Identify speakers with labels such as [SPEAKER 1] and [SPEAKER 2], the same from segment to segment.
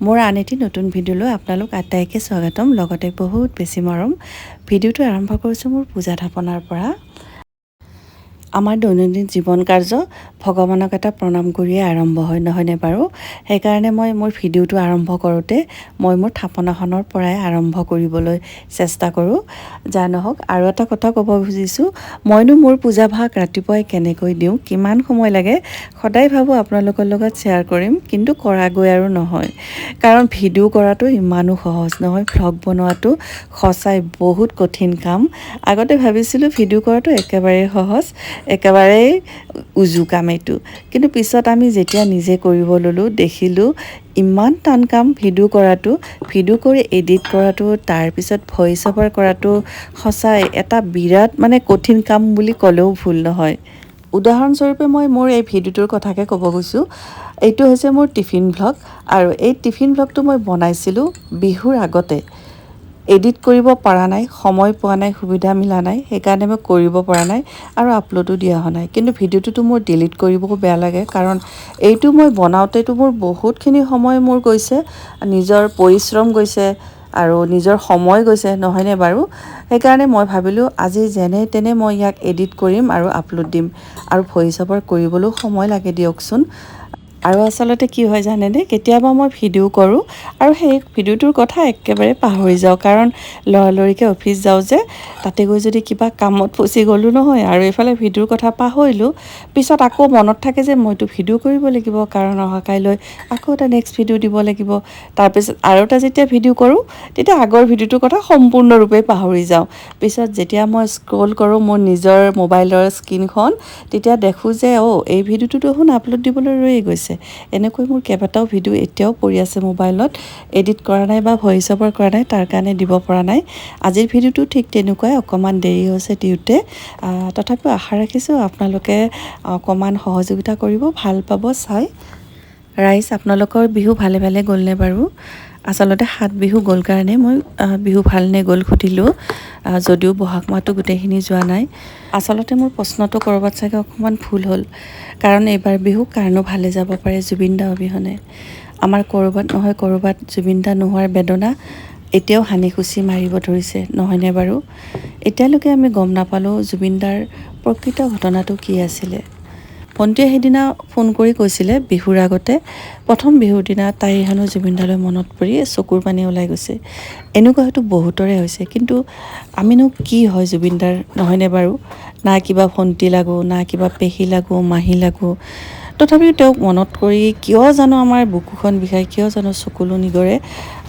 [SPEAKER 1] মোৰ আন এটি নতুন ভিডিঅ'লৈ আপোনালোক আটাইকে স্বাগতম, লগতে বহুত বেছি মৰম। ভিডিঅ'টো আৰম্ভ কৰিছোঁ মোৰ পূজা থাপনাৰ পৰা। আমাৰ দৈনন্দিন জীৱন কাৰ্য ভগৱানক এটা প্ৰণাম কৰিয়ে আৰম্ভ হয়, নহয়নে বাৰু? সেইকাৰণে মই মোৰ ভিডিঅ'টো আৰম্ভ কৰোঁতে মই মোৰ থাপনাখনৰ পৰাই আৰম্ভ কৰিবলৈ চেষ্টা কৰোঁ। যা নহওক, আৰু এটা কথা ক'ব খুজিছোঁ, মইনো মোৰ পূজা ভাগ ৰাতিপুৱাই কেনেকৈ দিওঁ, কিমান সময় লাগে, সদায় ভাবোঁ আপোনালোকৰ লগত শ্বেয়াৰ কৰিম, কিন্তু কৰাগৈ আৰু নহয়। কাৰণ ভিডিঅ' কৰাটো ইমানো সহজ নহয়, ভ্লগ বনোৱাটো সঁচাই বহুত কঠিন কাম। আগতে ভাবিছিলোঁ ভিডিঅ' কৰাটো একেবাৰেই সহজ, একেবাৰেই উজু কাম এইটো, কিন্তু পিছত আমি যেতিয়া নিজে কৰিব ল'লোঁ দেখিলোঁ ইমান টান কাম ভিডিঅ' কৰাটো, ভিডিঅ' কৰি এডিট কৰাটো, তাৰপিছত ভইচ অভাৰ কৰাটো সঁচাই এটা বিৰাট কঠিন কাম বুলি ক'লেও ভুল নহয়। উদাহৰণস্বৰূপে মই মোৰ এই ভিডিঅ'টোৰ কথাকে ক'ব গৈছোঁ। এইটো হৈছে মোৰ টিফিন ভ্লগ, আৰু এই টিফিন ভ্লগটো মই বনাইছিলোঁ বিহুৰ আগতে। এডিট কৰিব পৰা নাই, সময় পোৱা নাই, সুবিধা মিলা নাই, সেইকাৰণে মই কৰিব পৰা নাই আৰু আপলোডো দিয়া হোৱা নাই। কিন্তু ভিডিঅ'টোতো মোৰ ডিলিট কৰিবও বেয়া লাগে, কাৰণ এইটো মই বনাওঁতেতো মোৰ বহুতখিনি সময় মোৰ গৈছে, নিজৰ পৰিশ্ৰম গৈছে আৰু নিজৰ সময় গৈছে, নহয়নে বাৰু? সেইকাৰণে মই ভাবিলোঁ আজি যেনে তেনে মই ইয়াক এডিট কৰিম আৰু আপলোড দিম, আৰু ভইচ অভাৰ কৰিবলৈও সময় লাগে দিয়কচোন। আৰু আচলতে কি হয় জানেনে, কেতিয়াবা মই ভিডিঅ' কৰোঁ আৰু সেই ভিডিঅ'টোৰ কথা একেবাৰে পাহৰি যাওঁ, কাৰণ লৰালৰিকৈ অফিচ যাওঁ যে, তাতে গৈ যদি কিবা কামত ফচি গ'লোঁ নহয় আৰু এইফালে ভিডিঅ'ৰ কথা পাহৰিলোঁ, পিছত আকৌ মনত থাকে যে মইতো ভিডিঅ' কৰিব লাগিব, কাৰণ অহাকাইলৈ আকৌ এটা নেক্সট ভিডিঅ' দিব লাগিব। তাৰপিছত আৰু এটা যেতিয়া ভিডিঅ' কৰোঁ তেতিয়া আগৰ ভিডিঅ'টোৰ কথা সম্পূৰ্ণৰূপে পাহৰি যাওঁ। পিছত যেতিয়া মই স্ক্ৰল কৰোঁ মোৰ নিজৰ মোবাইলৰ স্ক্ৰীনখন, তেতিয়া দেখোঁ যে এই ভিডিঅ'টো দেখোন আপলোড দিবলৈ ৰৈয়ে গৈছে। এনেকৈ মোৰ কেইবাটাও ভিডিঅ' এতিয়াও পৰি আছে মোবাইলত, এডিট কৰা নাই বা ভইচ অভাৰ কৰা নাই, তাৰ কাৰণে দিব পৰা নাই। আজিৰ ভিডিঅ'টো ঠিক তেনেকুৱাই, অকণমান দেৰি হৈছে দিওঁতে, তথাপিও আশা ৰাখিছোঁ আপোনালোকে অকণমান সহযোগিতা কৰিব, ভাল পাব চাই। ৰাইজ, আপোনালোকৰ বিহু ভালে ভালে গ'লনে বাৰু? আচলতে 7 বিহু গ'ল কাৰণে মই বিহু ভালনে গ'ল সুধিলোঁ, যদিও বহাগ মাহটো গোটেইখিনি যোৱা নাই। আচলতে মোৰ প্ৰশ্নটো ক'ৰবাত চাগে অকণমান ভুল হ'ল, কাৰণ এইবাৰ বিহু কাৰণো ভালে যাব পাৰে জুবিন দা অবিহনে। আমাৰ ক'ৰবাত নহয় ক'ৰবাত জুবিন দা নোহোৱাৰ বেদনা এতিয়াও হানি-খুচি মাৰিব ধৰিছে, নহয়নে বাৰু? এতিয়ালৈকে আমি গম নাপালোঁ জুবিন দাৰ প্ৰকৃত ঘটনাটো কি আছিলে। ভণ্টিয়ে সেইদিনা ফোন কৰি কৈছিলে বিহুৰ আগতে, প্ৰথম বিহুৰ দিনা তাইৰ হেনো জুবিন দালৈ মনত পৰি চকুৰ পানী ওলাই গৈছে। এনেকুৱা হয়তো বহুতৰে হৈছে, কিন্তু আমিনো কি হয় জুবিন দাৰ, নহয়নে বাৰু? না কিবা ভণ্টি লাগোঁ, না কিবা পেহী লাগোঁ, মাহী লাগোঁ, তথাপিও তেওঁক মনত কৰি কিয় জানো আমাৰ বুকুখন বিষায়, কিয় জানো চকুলো নিগৰে,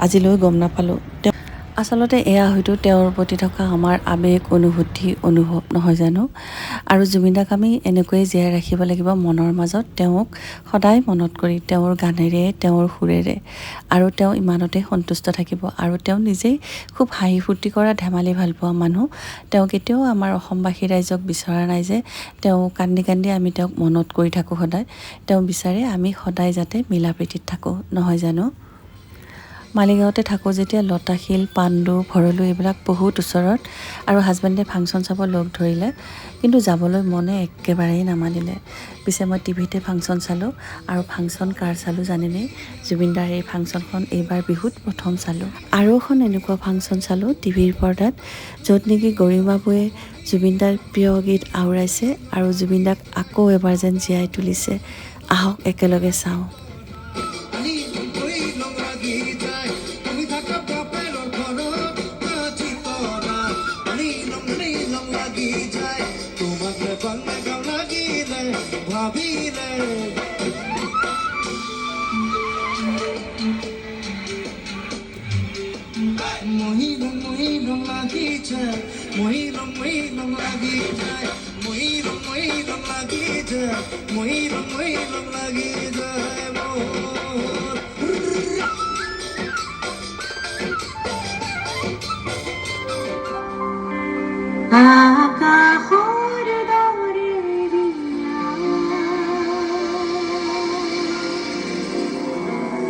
[SPEAKER 1] আজিলৈ গম নাপালোঁ। আচলতে এয়া হয়তো তেওঁৰ প্ৰতি থকা আমাৰ আৱেগ, অনুভূতি, অনুভৱ, নহয় জানো? আৰু জুবিন দাক আমি এনেকৈয়ে জীয়াই ৰাখিব লাগিব মনৰ মাজত, তেওঁক সদায় মনত কৰি, তেওঁৰ গানেৰে, তেওঁৰ সুৰেৰে, আৰু তেওঁ ইমানতে সন্তুষ্ট থাকিব। আৰু তেওঁ নিজেই খুব হাঁহি ফূৰ্তি কৰা, ধেমালি ভাল পোৱা মানুহ। তেওঁ কেতিয়াও আমাৰ অসমবাসী ৰাইজক বিচৰা নাই যে তেওঁ কান্দি কান্দি আমি তেওঁক মনত কৰি থাকোঁ সদায়। তেওঁ বিচাৰে আমি সদায় যাতে মিলা প্ৰীতিত থাকোঁ, নহয় জানো? মালিগাঁৱতে থাকোঁ যেতিয়া লতাশিল, পাণ্ডু, ভৰলু এইবিলাক বহুত ওচৰত, আৰু হাজবেণ্ডে ফাংচন চাব লগ ধৰিলে, কিন্তু যাবলৈ মনে একেবাৰেই নামানিলে। পিছে মই টিভিতে ফাংচন চালোঁ, আৰু ফাংচন কাৰ চালোঁ জানেনে? জুবিন দাৰ এই ফাংচনখন এইবাৰ বিহুত প্ৰথম চালোঁ। আৰু এখন এনেকুৱা ফাংচন চালোঁ টিভিৰ পৰ্দাত, য'ত নেকি গৰিমাবুৱে জুবিন দাৰ প্ৰিয় গীত আওৰাইছে, আৰু জুবিন দাক আকৌ এবাৰ যেন জীয়াই তুলিছে। আহক একেলগে চাওঁ।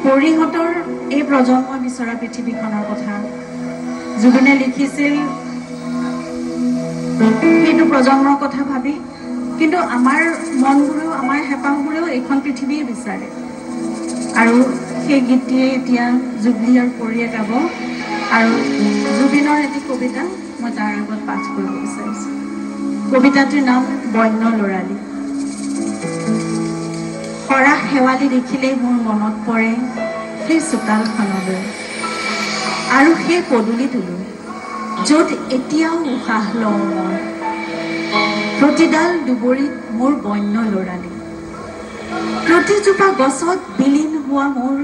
[SPEAKER 2] হৰিহঁতৰ এই প্ৰজন্মই বিচৰা পৃথিৱীখনৰ কথা জুবিনে লিখিছিল সেইটো প্ৰজন্মৰ কথা ভাবি, কিন্তু আমাৰ মনবোৰেও, আমাৰ হেঁপাহবোৰেও এইখন পৃথিৱীয়ে বিচাৰে। আৰু সেই গীতটিয়ে এতিয়া জুবলি আৰু পৰিয়ে গাব আৰু জুবিনৰ এটি কবিতা মই তাৰ আগত পাঠ কৰিব বিচাৰিছোঁ। কবিতাটিৰ নাম বন্য লৰালি। সৰা শেৱালি দেখিলেই মোৰ মনত পৰে সেই চোতালখনলৈ আৰু সেই পদূলিটোলৈ, য'ত এতিয়াও উশাহ লওঁ মই। প্ৰতিডাল দুবৰিত মোৰ বন্য লৰালি, প্ৰতিজোপা গছত বিলীন হোৱা মোৰ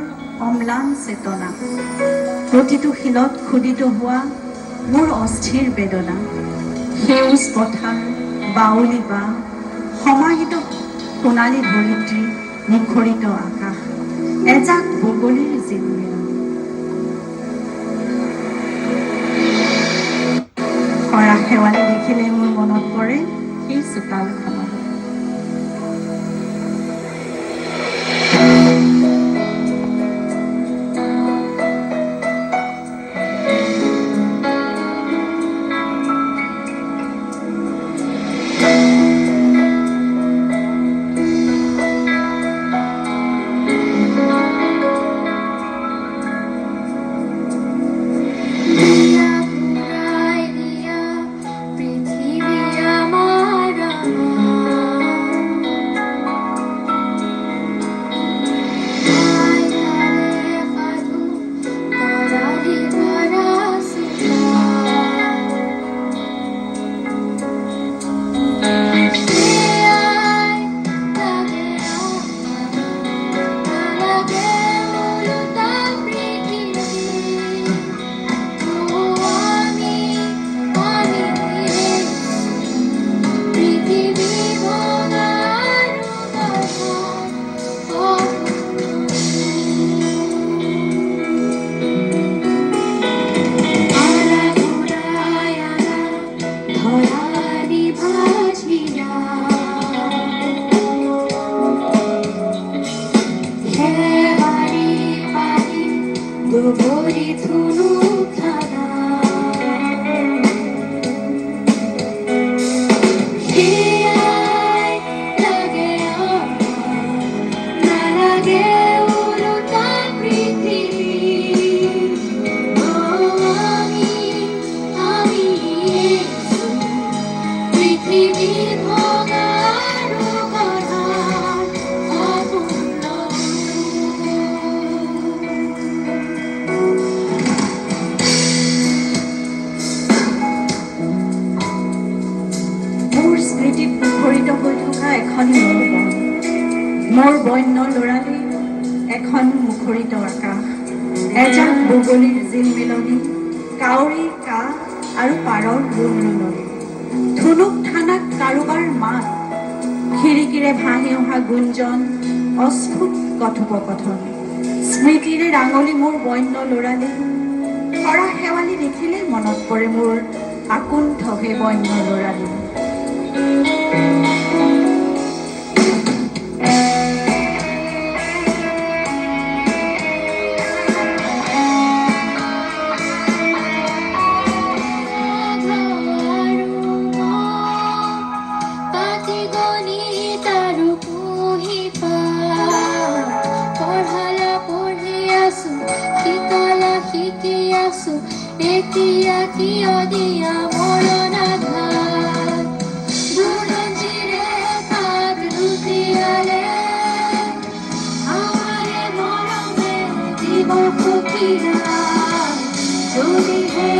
[SPEAKER 2] অম্লান চেতনা, প্ৰতিটো শিলত খোদিত হোৱা মোৰ অস্থিৰ বেদনা। সেউজ পথাৰ, বাউলী বাঁহ, সমাহিত সোণালী ধৰিত্ৰী, নিখৰিত আকাশ, এজাক বগলীৰ জিলমিলনি। সৰা শেৱালি দেখিলে মোৰ মনত পৰে সেই চোতালখনত। মোৰ বন্য লৰালি, এখন মুখৰিত আকাশ, এজাক বগলীৰ জিলমিলনি, কাউৰীৰ কাহ আৰু পাৰৰ গুণগুণনি, ধুনুক থানাক কাৰোবাৰ মাত, খিৰিকীৰে ভাহি অহা গুঞ্জন, অস্ফুট কথোপকথন, স্মৃতিৰে ৰাঙলী মোৰ বন্য লৰালি। সৰা শেৱালি দেখিলেই মনত পৰে মোৰ আকুণ্ঠ হে বন্য লৰালি।
[SPEAKER 3] এতিয়া কিয় দিয়া মৰণ আঘাত, বুৰঞ্জীৰে পাত লুটিয়ালে আমাৰে মৰমে দিব সুকীয়া, যদিহে